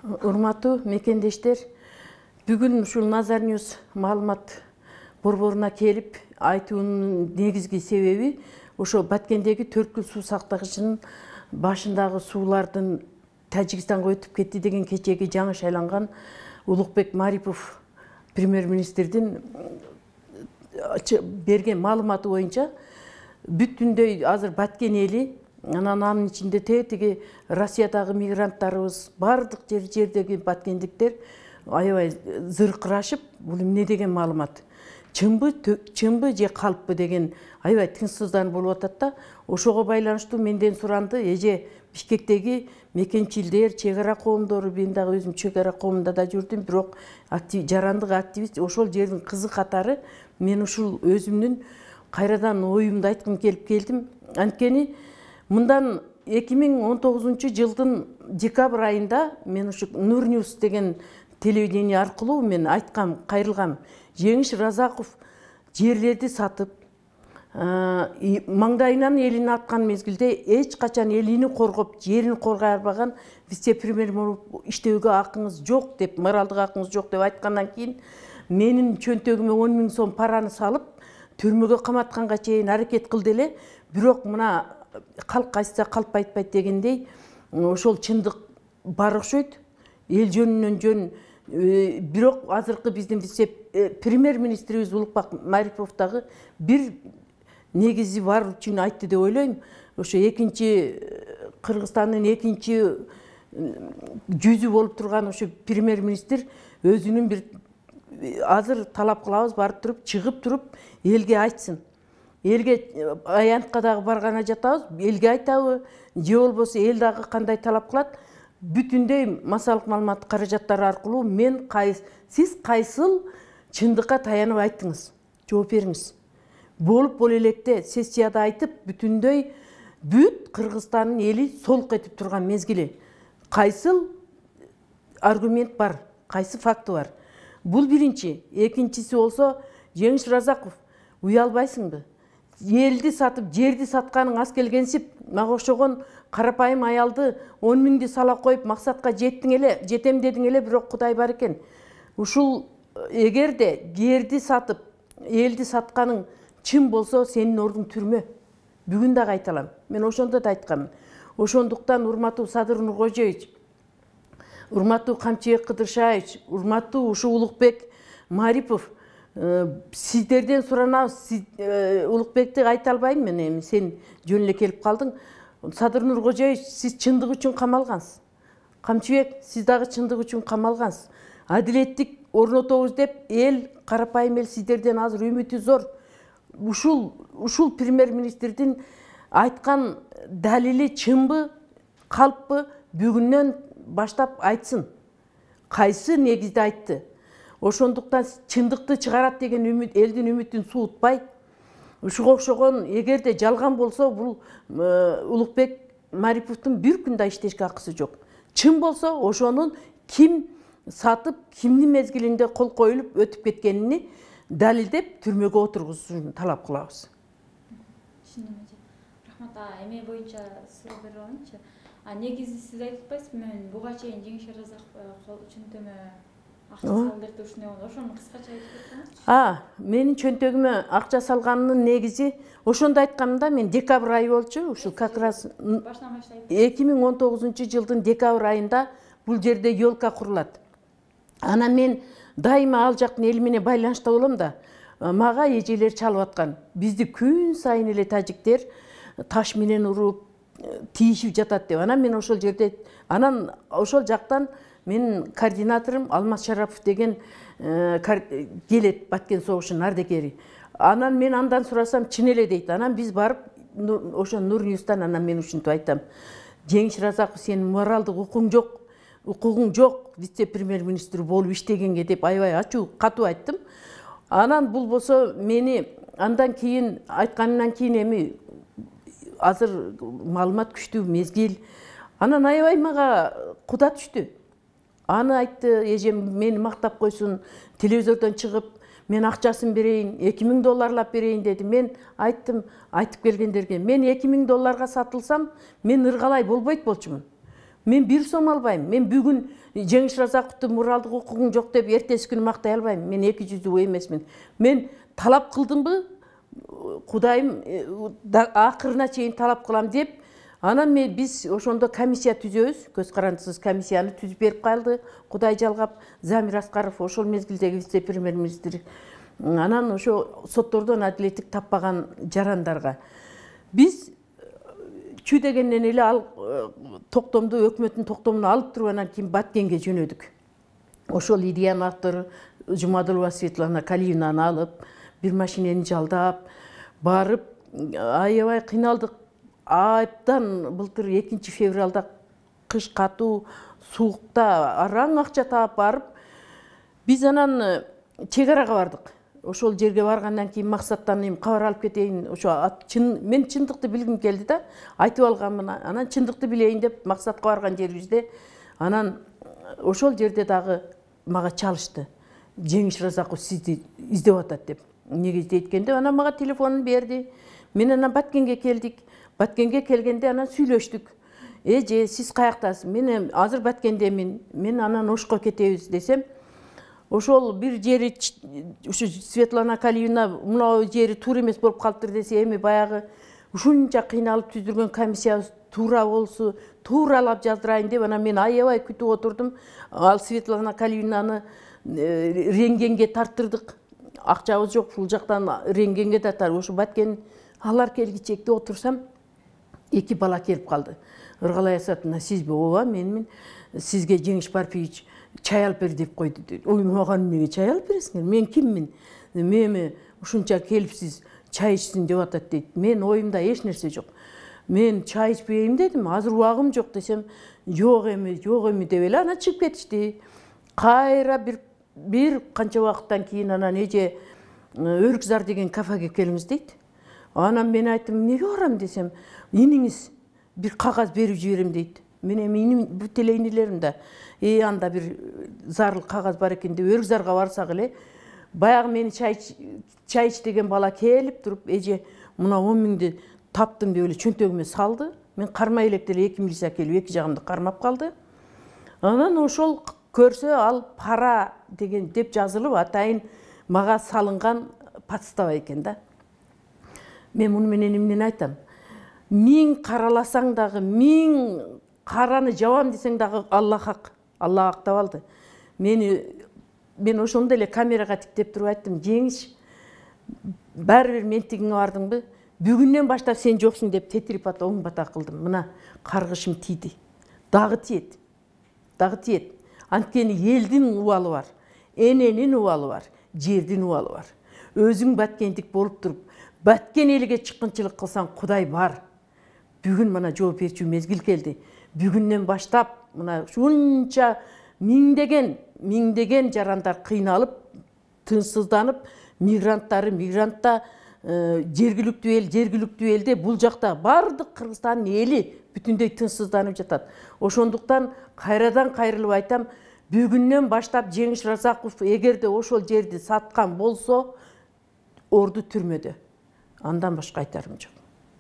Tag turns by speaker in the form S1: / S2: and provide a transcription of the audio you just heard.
S1: Урматтуу мекендештер, бүгүн ушул Nazar News маалымат борборуна келип айтуунун негизги себеби ошо Баткендеги Төрткүл суу сактагычынын башындагы суулардын Тажикстанга өтүп кетти деген кечеги жаңы шайланган Улукбек Марипов премьер-министрдин берген маалыматы боюнча бүтүндөй азыр Баткен эли, анын ичинде тетиги Россиядагы мигранттарыбыз, бардык жердеги баткендиктер аябай зыркырашып, бул эмне деген маалымат? Чынбы же калппы деген аябай тынчсызданып болуп атат да. Ошого байланыштуу менден суранды, эже Бишкектеги мекенчилдер, чек ара коомдору, мен дагы өзүм чек ара коомунда да жүрдүм, бирок жарандык активист, ошол жердин кызы катары мен ушул өзүмдүн кайрадан оюмду айткым келип келдим. Анткени мындан 2019 жылдын декабрь айында мен ушу Nur News деген телевидение аркылуу мен айткам, кайрылгам. Жеңиш Разаков жерлерди сатып, маңдайынан элин аткан мезгилде эч качан элини коргоп, жерин коргой албаган вице-премьер болуп иштөөгө акыңыз жок деп, моралдык акыңыз жок деп айткандан кийин менин чөнтөгүмө 10 000 сом параны салып, түрмөгө каматканга чейин аракет кылды эле. Бирок мына калк кайса калп айтпайт дегендей, ошол чындык бар окшойт. Эл жөнүнөн жөн. Бирок азыркы биздин премьер-министрибиз Улукбек Марипов дагы бир негизи бар үчүн айтты деп ойлойм. Ошо Кыргызстандын экинчи жүзү болуп турган ошо премьер-министр өзүнүн бир азыр талап кылабыз, барып туруп, чыгып туруп, элге айтсын. Элге аянтка дагы барганы жатабыз, элге айтабы, же болбосо эл дагы кандай талап кылат? Бүтүндөй массалык маалымат каражаттары аркылуу сиз кайсыл чындыкка таянып айттыңыз? Жооп бериңиз. Болуп бол электе сессияда айтып, бүтүндөй бүт Кыргызстандын эли солк этип турган мезгили. Кайсыл аргумент бар, кайсы факты бар? Бул биринчи. Экинчиси болсо, Жеңиш Разаков, уялбайсыңбы? Элди сатып, жерди сатканың аз келгенсип, мага окшогон карапайым аялды 10 000 сала коюп, максатка жетем дедиң эле, бирок Кудай бар экен. Ушул эгерде жерди сатып, элди сатканың чын болсо, сенин ордуң түрмө. Бүгүн дагы айталам. Мен ошондо да айткам. Ошондуктан урматтуу Садыр Нуркожоевич, урматтуу Камчыбек Кыдыршаевич, урматтуу ушу Улукбек Марипов, сиздерден суранабыз. Улукбекти айта албайм мен, эми сен жөн эле келип калдың. Садыр Нуркожоевич, сиз чындык үчүн камалгансыз. Камчыбек, сиз дагы чындык үчүн камалгансыз. Адилеттик орнотобуз деп, эл, карапайым эл сиздерден азыр үмүтү зор. Ушул премьер-министрдин айткан далили чынбы, калппы, бүгүннөн баштап айтсын. Кайсы негизде айтты? Ошондуктан чындыкты чыгарат деген үмүт, элдин үмүтүн суутпай, ушуга окшогон эгерде жалган болсо, бул Улукбек Мариповдун бир күн да иштешке акысы жок. Чын болсо, ошонун ким сатып, кимдин мезгилинде кол коюлуп өтүп кеткенини далилдеп түрмөгө отургузушун талап кылабыз.
S2: Рахмат, эме боюнча суроо берип алайынчы. Негизи сиз айтып атпайсызбы, мен буга чейин Жеңиш Разаков чөнтөгүмө акча салдырды, ошону кыскача айтып кетсеңизчи.
S1: Менин чөнтөгүмө акча салганынын негизи ошондо айткам да, мен декабрь айы болчу, ушул как раз 2019 жылдын декабрь айында бул жерде ёлка курулат. Анан мен дайыма ал жактын эли менен байланышта болом да, мага эжелер чалып аткан. Бизди күн сайын эле тажиктер таш менен уруп, тийишип жатат деп. Анан мен ошол жерде, анан ошол жактан менин координаторум Алмаз Шарапов деген келет, Баткен согушунун ардегери. Анан мен андан сурасам, чын эле дейт. Анан биз барып, ошо Nur News'тан анан мен ушинтип айтам. Жеңиш Разаков, сенин моралдык укугуң жок, вице-премьер-министр болуп иштегенге деп аябай ачуу катуу айттым. Анан бул болсо мени андан кийин айтканымдан кийин эми азыр маалымат күчтүү мезгил. Анан аябай мага куда түштү. Аны айтты, эжем мени мактап койсун, телевизордон чыгып, мен акчасын берейин, 2000 долларлап берейин деди. Мен айттым, айтып келгендерге, мен 2000 долларга сатылсам, мен ыргалай болбойт болчумун. Мен 1 сом албайм. Мен бүгүн Жеңиш Разаковду моралдык укугуң жок деп эртеси күнү мактай албайм. Мен 200 эмесмин. Мен талап кылдымбы? Кудайым акырына чейин талап кылам деп, анан биз ошондо комиссия түзөбүз. Көз карандысыз комиссияны түзүп берип калды. Кудай жалгап, Замир Аскаров ошол мезгилдеги вице-премьер-министр. Анан ошо соттордон адилеттик таппаган жарандарга биз чүй дегенден эле ал токтомду, өкмөттүн токтомун алып туруп анан кийин Баткенге жөнөдүк. Ошол идеянын автору Жумадылова Светлана Калиевнаны алып, бир машинени жалдап, барып, аябай кыйналдык. Айыптан былтыр 2 февралда кыш катуу, суукта араң акча таап барып, биз анан чек арага бардык. Ошол жерге баргандан кийин максаттан кабар алып кетейин. Ошо мен чындыкты билгим келди да, айтып алганмын. Анан чындыкты билейин деп максатка барган жерибизде, анан ошол жерде дагы мага чалышты. Жеңиш Разаков сизди издеп атат деп. Неге дейткенде, анан мага телефонун берди. Мен анан Баткенге келдик. Баткенге келгенде анан сүйлөштүк. Эже, сиз каяктасыз? Мен азыр Баткендемин. Мен анан Ошко кетебиз десем, ошол бир жери ушу Светлана Калиевна мына жери туура эмес болуп калыптыр десе, эми баягы ушунча кыйналып түздүргөн комиссиябыз туура болсу, тууралап жаздырайын деп анан мен аябай күтүп отурдум. Ал Светлана Калиевнаны рентгенге тарттырдык. Акчабыз жок, бул жактан рентгенге тартар. Ошо Баткен алар келгичекте отурсам, 2 бала келип калды. Ыргалай Асатовна, сизби? Ооба, менмин. Сизге Жеңиш Парпиевич чай алып бер деп койду. Ой, мага эмнеге чай алып бересиңер? Мен киммин? Мени ушунча келипсиз чай ичсин деп атат дейт. Мен оюмда эч нерсе жок. Мен чай ичпейм дедим, азыр убагым жок десем, жок эми деп эле анан чыгып кетишти. Кайра бир канча убакыттан кийин анан эже Өрүкзар деген кафеге келиңиз дейт. Анан мен айттым, эмнеге барам десем, иниңиз бир кагаз берип жиберем дейт. Мен эми иним бүт эле инилерим да. Анда бир зарыл кагаз бар экен деп Өрүкзарга барсак эле, баягы мени чай ич деген бала келип туруп, эже мына 10 миңди таптым деп эле чөнтөгүмө салды. Мен кармай электе эле 2 милиция келип эки жагымды кармап калды. Анан ошол көрсө ал пара деген деп жазылып атайын мага салынган подстава экен да. Мен муну менен эмнени айтам? 1000 караласаң дагы, 1000 караны жабам десең дагы Алла хак. Алла актап алды. Мен ошондо эле камерага тиктеп туруп айттым, Жеңиш, баары бир ментигиңе бардыңбы? Бүгүндөн баштап сен жоксуң деп тетирип оң бата кылдым. Мына каргышым тийди. Дагы тиет. Дагы тиет. Анткени элдин убалы бар, эненин убалы бар, жердин убалы бар. Өзүң баткендик болуп туруп, Баткен элиге чыккынчылык кылсаң Кудай бар. Бүгүн мына жооп берчү мезгил келди. Бүгүндөн баштап мына ушунча миңдеген жарандар кыйналып, тынчсызданып, мигрантта жергиликтүү элде бул жакта бардык Кыргызстандын эли бүтүндөй тынчсызданып жатат. Ошондуктан кайрадан кайрылып айтам, бүгүндөн баштап Жеңиш Разаков эгерде ошол жерди саткан болсо, орду түрмөдө. Андан башка айтарым жок.